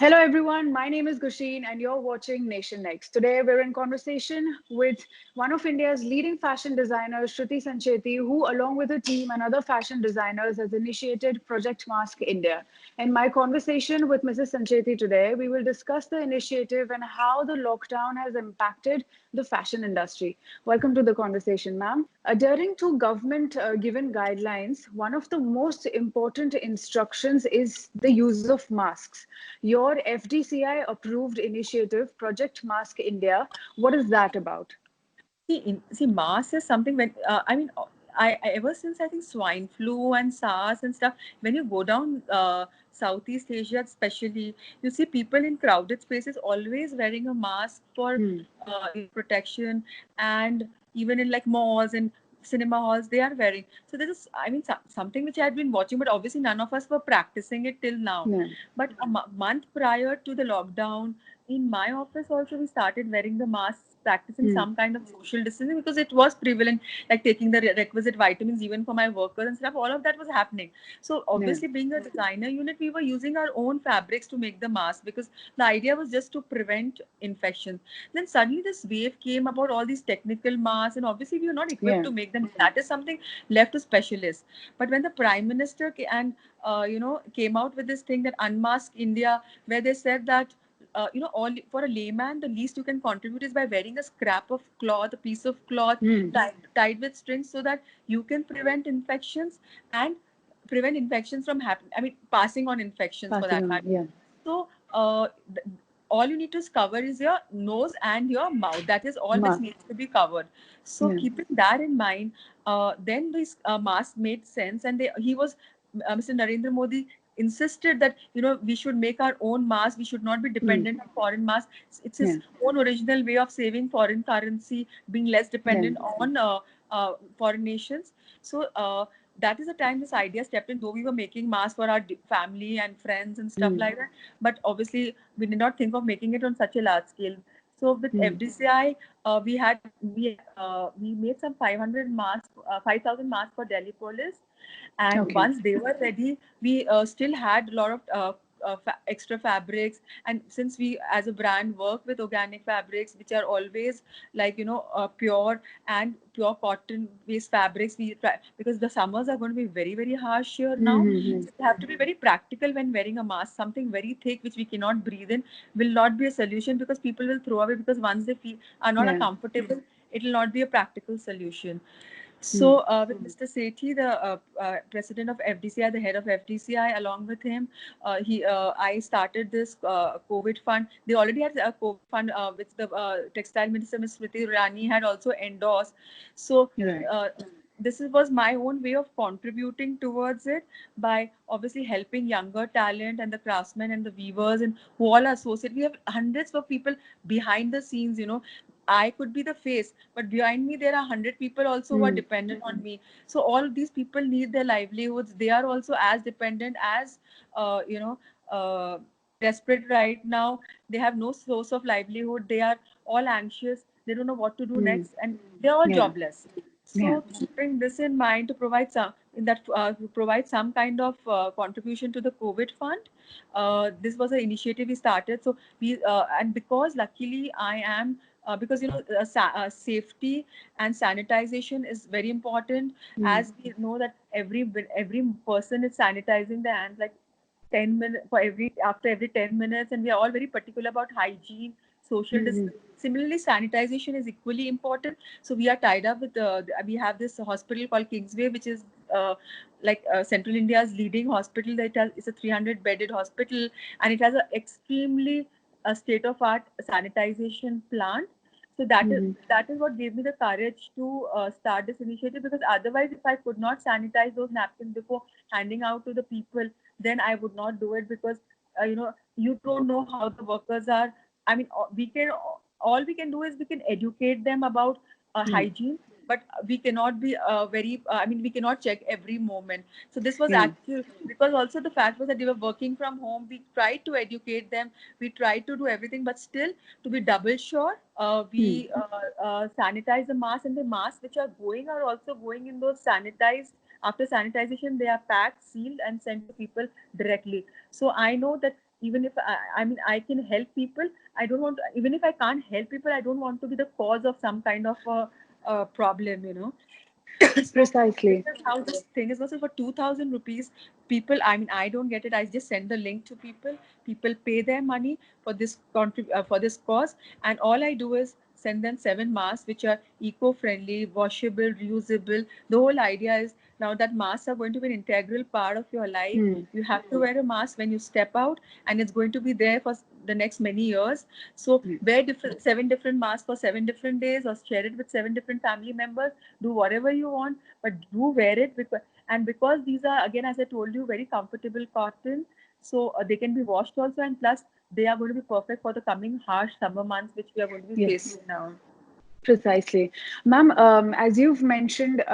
Hello, everyone. My name is Gusheen, and you're watching Nation Next. Today, we're in conversation with one of India's leading fashion designers, Shruti Sancheti, who, along with her team and other fashion designers, has initiated Project Mask India. In my conversation with Mrs. Sancheti today, we will discuss the initiative and how the lockdown has impacted the fashion industry. Welcome to the conversation, ma'am. Adhering to government given guidelines, one of the most important instructions is the use of masks. Your FDCI approved initiative, Project Mask India, what is that about? Mask is something I ever since I think swine flu and SARS and stuff. When you go down Southeast Asia, especially, you see people in crowded spaces always wearing a mask for Hmm. protection, and even in like malls and cinema halls, they are wearing. So this is, something which I had been watching, but obviously none of us were practicing it till now. Yeah. But a month prior to the lockdown, in my office also we started wearing the masks, practicing Hmm. some kind of social distancing because it was prevalent, like taking the requisite vitamins even for my workers and stuff. All of that was happening. So Yeah. obviously, being a designer unit, we were using our own fabrics to make the mask because the idea was just to prevent infection. Then suddenly this wave came about all these technical masks, and obviously we were not equipped Yeah. to make them. That is something left to specialists. But when the prime minister came out with this thing that unmask India, where they said that all for a layman, the least you can contribute is by wearing a scrap of cloth, a piece of cloth Hmm. tied with strings, so that you can prevent infections and prevent infections from happening. I mean, passing on infections for Passing that on. matter. Yeah. So, all you need to cover is your nose and your mouth. That is all which Mask. needs to be covered. So, Yeah. keeping that in mind, then this mask made sense, and he was Mr. Narendra Modi insisted that we should make our own mask. We should not be Hmm. dependent on foreign masks. It's Yeah. his own original way of saving foreign currency, being less Yeah. dependent on foreign nations. So. That is the time this idea stepped in, though we were making masks for our family and friends and stuff Hmm. like that, but obviously we did not think of making it on such a large scale. So with Hmm. FDCI, we made some 500 masks, 5,000 masks for Delhi police, and Okay. once they were ready, we still had a lot of extra fabrics. And since we as a brand work with organic fabrics, which are always pure and pure cotton based fabrics, we try, because the summers are going to be very very harsh here now. Mm-hmm. So we have to be very practical when wearing a mask. Something very thick which we cannot breathe in will not be a solution, because people will throw away, because once they feel are not Yeah. comfortable, it will not be a practical solution. Hmm. So, with Mr. Sethi, the president of FDCI, the head of FDCI, along with him, I started this COVID fund. They already had a COVID fund, which the textile minister, Ms. Smriti Irani, had also endorsed. So, Right. was my own way of contributing towards it, by obviously helping younger talent and the craftsmen and the weavers and who all are associated. We have hundreds of people behind the scenes. I could be the face, but behind me there are 100 people also who are Hmm. dependent on me. So all of these people need their livelihoods. They are also as dependent as uh, you know uh, desperate right now. They have no source of livelihood. They are all anxious. They don't know what to do Hmm. next, and they're all Yeah. jobless. Yeah. So keeping this in mind, to provide some kind of contribution to the COVID fund, this was an initiative we started. So and because luckily I am because safety and sanitization is very important. Hmm. As we know that every person is sanitizing their hands like 10 minutes for every after every 10 minutes, and we are all very particular about hygiene, social Hmm. distance. Similarly, sanitization is equally important. So we are tied up with we have this hospital called Kingsway, which is Central India's leading hospital. It's a 300 bedded hospital, and it has an extremely state of art sanitization plant. So Hmm. that is what gave me the courage to start this initiative, because otherwise, if I could not sanitize those napkins before handing out to the people, then I would not do it, because you don't know how the workers are. I mean, we can all we can do is we can educate them about Yeah. hygiene, but we cannot be very. I mean, we cannot check every moment. So this was Yeah. actually, because also the fact was that they were working from home. We tried to educate them. We tried to do everything, but still, to be double sure, Hmm. we sanitize the masks, and the masks which are going are also going in those sanitized. After sanitization, they are packed, sealed, and sent to people directly. So I know that even if I mean I can help people, I don't want to, even if I can't help people, I don't want to be the cause of some kind of a problem, you know. So this Precisely. is how this thing is. Also for 2,000 rupees, people, I mean, I don't get it. I just send the link to people. People pay their money for this for this cause, and all I do is send them 7 masks which are eco-friendly, washable, reusable. The whole idea is now that masks are going to be an integral part of your life. Hmm. You have to wear a mask when you step out, and it's going to be there for the next many years. So Hmm. wear different 7 different masks for 7 different days, or share it with 7 different family members. Do whatever you want, but do wear it, because these are, again, as I told you, very comfortable cotton, so they can be washed also, and plus they are going to be perfect for the coming harsh summer months which we are going to be Yes. facing now. Precisely. Ma'am, as you've mentioned,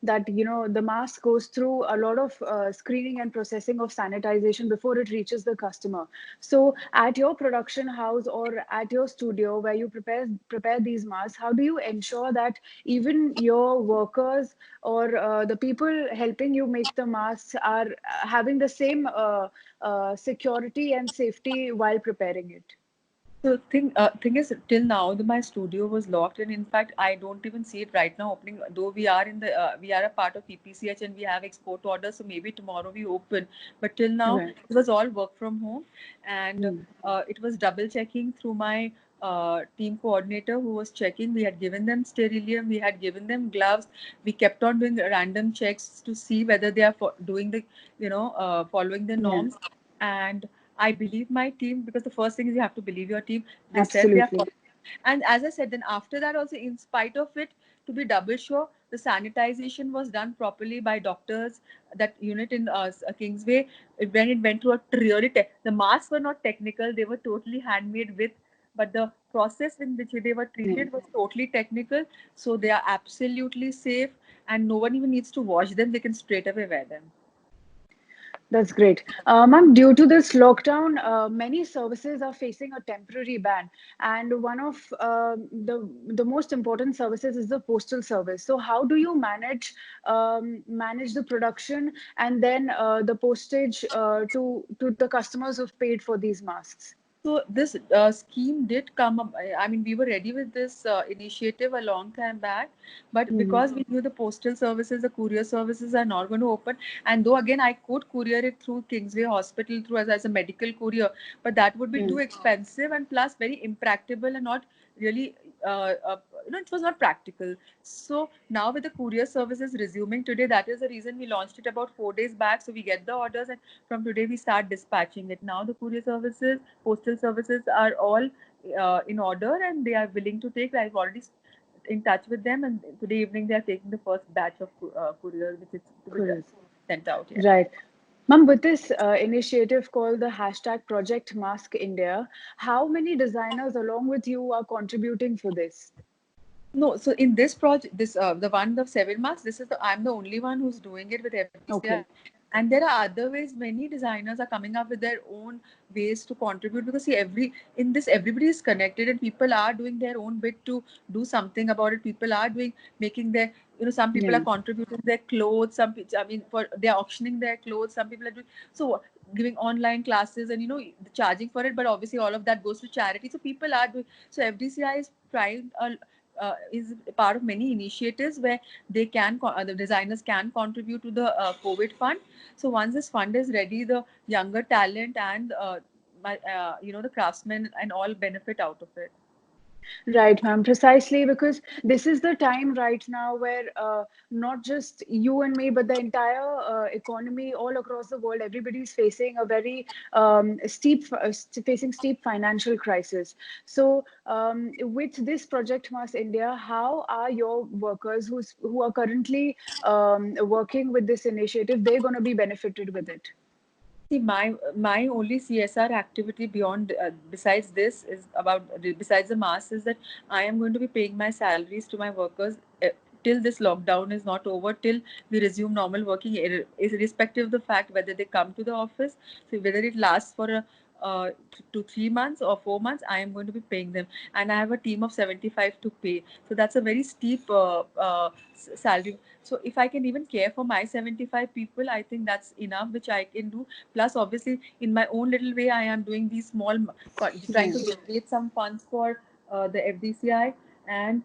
that the mask goes through a lot of screening and processing of sanitization before it reaches the customer. So at your production house or at your studio where you prepare these masks, how do you ensure that even your workers or the people helping you make the masks are having the same security and safety while preparing it? So thing is, till now my studio was locked, and in fact I don't even see it right now opening. Though we are a part of PPCH and we have export orders, so maybe tomorrow we open. But till now Right. it was all work from home, and Hmm. it was double checking through my team coordinator who was checking. We had given them sterilium, we had given them gloves. We kept on doing random checks to see whether they are doing the, following the Yeah. norms. And I believe my team, because the first thing is you have to believe your team. They said they are Absolutely. and as I said, then after that also, in spite of it, to be double sure, the sanitization was done properly by doctors. That unit in Kingsway, when it went through a really the masks were not technical; they were totally handmade with. But the process in which they were Yeah. treated was totally technical, so they are absolutely safe, and no one even needs to wash them. They can straight away wear them. That's great. Ma'am, due to this lockdown, many services are facing a temporary ban, and one of the most important services is the postal service. So, how do you manage the production and then the postage to the customers who've paid for these masks? So this scheme did come up. I mean, we were ready with this initiative a long time back, but Hmm. because we knew the postal services, the courier services are not going to open, and though again I could courier it through Kingsway Hospital through as a medical courier, but that would be Yeah. too expensive and plus very impractical and not really, it was not practical. So now with the courier services resuming today, that is the reason we launched it about 4 days back. So we get the orders, and from today we start dispatching it. Now the courier services, postal services are all in order, and they are willing to take. I've already in touch with them, and today evening they are taking the first batch of courier which is to be Couriers. sent out. Yeah. Right. Ma'am, with this initiative called the hashtag Project Mask India, how many designers along with you are contributing for this? No, so in this project, this the one of 7 marks, this is the I'm the only one who's doing it with FDCI, Okay. and there are other ways. Many designers are coming up with their own ways to contribute, because see, in this everybody is connected, and people are doing their own bit to do something about it. People are making their, some people Yeah. are contributing their clothes. I mean, for they're auctioning their clothes. Some people are doing so, giving online classes, and charging for it. But obviously, all of that goes to charity. So people are doing. So FDCI is trying is part of many initiatives where the designers can contribute to the COVID fund. So once this fund is ready, the younger talent and the craftsmen and all benefit out of it. Right, ma'am. Precisely because this is the time right now where not just you and me, but the entire economy all across the world, everybody is facing a very facing steep financial crisis. So, with this Project Mass India, how are your workers who are currently working with this initiative? They're going to be benefited with it. See, my only CSR activity beyond besides this is besides the mass is that I am going to be paying my salaries to my workers till this lockdown is not over, till we resume normal working, irrespective of the fact whether they come to the office, so whether it lasts for to 3 months or 4 months, I am going to be paying them, and I have a team of 75 to pay. So that's a very steep salary. So if I can even care for my 75 people, I think that's enough, which I can do. Plus, obviously, in my own little way, I am doing these small, trying Yeah. to generate some funds for the FDCI, and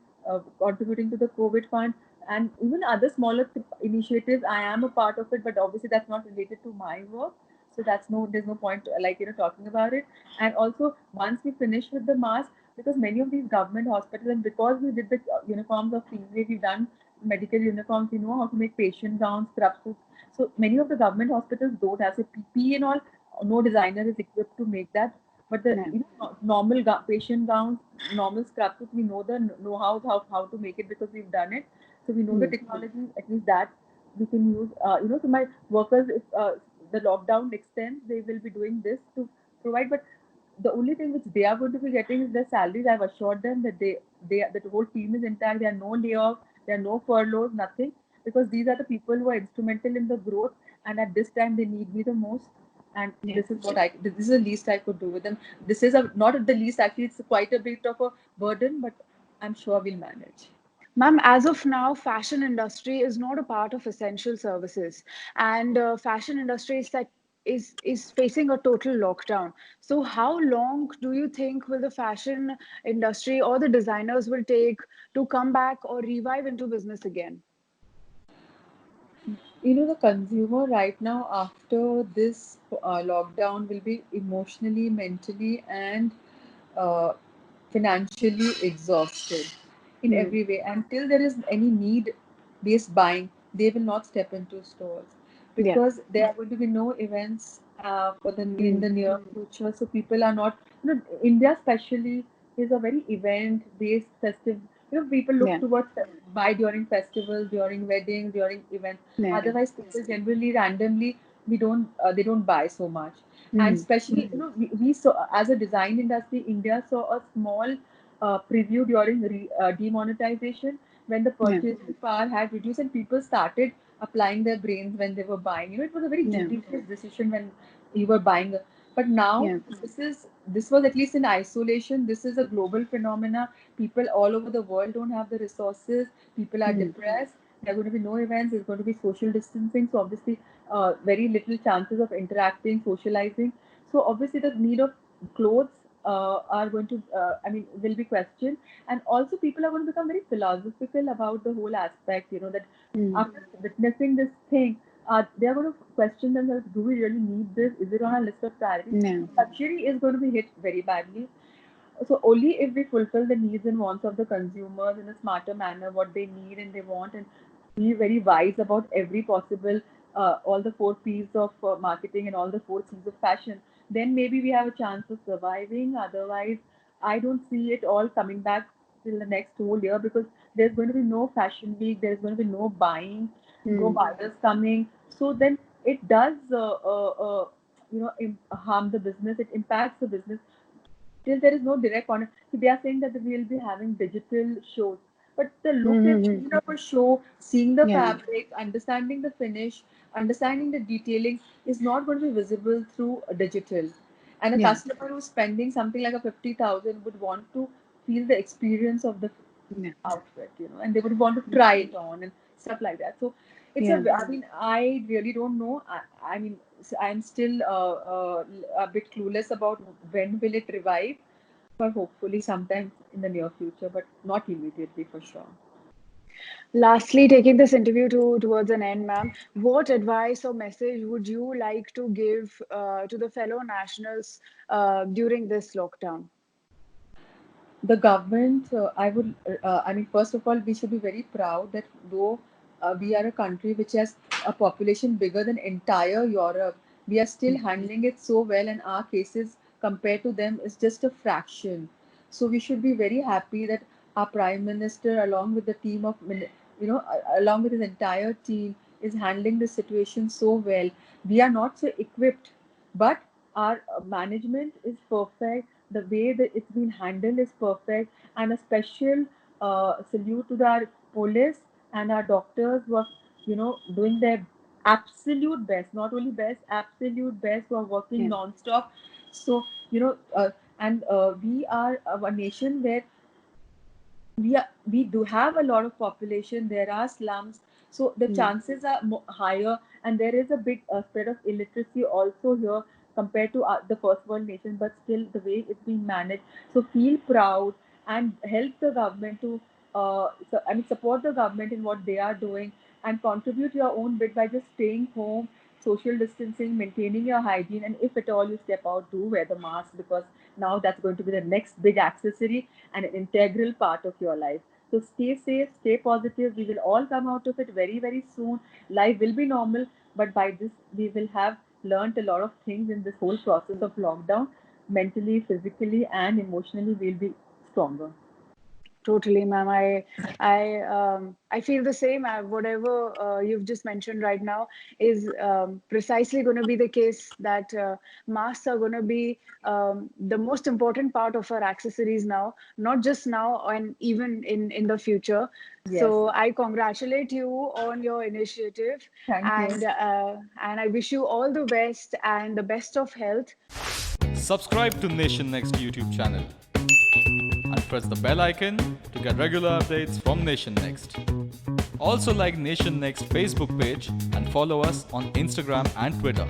contributing to the COVID fund, and even other smaller initiatives. I am a part of it, but obviously that's not related to my work. So there's no point talking about it. And also, once we finish with the mask, because many of these government hospitals, and because we did the uniforms of Kingsway, we've done medical uniforms, we know how to make patient gowns, scrub suits. So many of the government hospitals don't have, so PPE and all, no designer is equipped to make that. But the Yeah. normal patient gowns, normal scrub suits, we know the know-how, how to make it, because we've done it. So we know the Hmm. technology, at least that we can use. So my workers, if the lockdown extends, they will be doing this to provide. But the only thing which they are going to be getting is their salaries. I've assured them that the whole team is intact. There are no layoffs, there are no furloughs, nothing, because these are the people who are instrumental in the growth, and at this time they need me the most. And Yeah. this is the least I could do with them. This is a not the least, actually. It's quite a bit of a burden, but I'm sure we'll manage. Ma'am, as of now, fashion industry is not a part of essential services, and fashion industry is facing a total lockdown. So, how long do you think will the fashion industry or the designers will take to come back or revive into business again? The consumer right now, after this lockdown, will be emotionally, mentally, and uh, financially exhausted in Hmm. every way. Until there is any need based buying, they will not step into stores, Yeah. because there are going to be no events in Hmm. the near future. So people are not, India especially is a very event based festive. People look Yeah. towards buy during festivals, during weddings, during events. Yeah. Otherwise, people generally randomly, we don't they don't buy so much. And Hmm. especially, we saw, as a design industry, India saw a small preview during demonetization, when the Yeah. purchasing power had reduced and people started applying their brains when they were buying. It was a very Yeah. judicious decision when you were buying. But now, Yeah. this was at least in isolation. This is a global phenomena. People all over the world don't have the resources. People are Hmm. depressed. There are going to be no events. There's going to be social distancing. So obviously, very little chances of interacting, socializing. So obviously, the need of clothes are going to, will be questioned. And also, people are going to become very philosophical about the whole aspect. That Hmm. after witnessing this thing, they are going to question themselves: Do we really need this? Is it on our list of priorities? Yeah. Luxury is going to be hit very badly. So only if we fulfill the needs and wants of the consumers in a smarter manner, what they need and they want, and be very wise about every possible, all the four P's of marketing and all the four C's of fashion, then maybe we have a chance of surviving. Otherwise, I don't see it all coming back till the next whole year, because there's going to be no fashion week, there's going to be no buying, no Hmm. buyers coming. So then it does, harm the business. It impacts the business till there is no direct contact. So they are saying that we will be having digital shows, but the look Hmm. and Hmm. feel of a show, seeing the Yeah. fabric, understanding the finish, understanding the detailing, is not going to be visible through a digital. And a Yeah. customer who's spending something like a 50,000 would want to feel the experience of the Yeah. outfit, and they would want to try it on and stuff like that. So Yeah. I mean, I really don't know. I mean, I'm still a bit clueless about when will it revive, but hopefully sometime in the near future, but not immediately for sure. Lastly, taking this interview towards an end, ma'am, what advice or message would you like to give to the fellow nationals during this lockdown? The government, I mean, first of all, we should be very proud that though we are a country which has a population bigger than entire Europe, we are still handling it so well, and our cases compared to them is just a fraction. So we should be very happy that our Prime Minister, along with the team of, along with his entire team, is handling the situation so well. We are not so equipped, but our management is perfect. The way that it's been handled is perfect, and a special salute to our police and our doctors who are, doing their absolute best, not only best, absolute best, who are working Yeah. non-stop. So and we are a nation where we do have a lot of population. There are slums, so the Hmm. chances are higher, and there is a big spread of illiteracy also here compared to the first world nation. But still, the way it's being managed, so feel proud and help the government to support the government in what they are doing, and contribute your own bit by just staying home, social distancing, maintaining your hygiene, and if at all you step out, do wear the mask, because now that's going to be the next big accessory and an integral part of your life. So stay safe, stay positive. We will all come out of it very, very soon. Life will be normal, but by this, we will have learned a lot of things in this whole process of lockdown. Mentally, physically, and emotionally, we'll be stronger. Totally, ma'am. I feel the same. Whatever you've just mentioned right now is precisely going to be the case. That masks are going to be the most important part of our accessories now, not just now and even in the future. Yes. So I congratulate you on your initiative, Thank you. and I wish you all the best and the best of health. Subscribe to Nation Next YouTube channel and press the bell icon to get regular updates from Nation Next. Also like Nation Next Facebook page and follow us on Instagram and Twitter.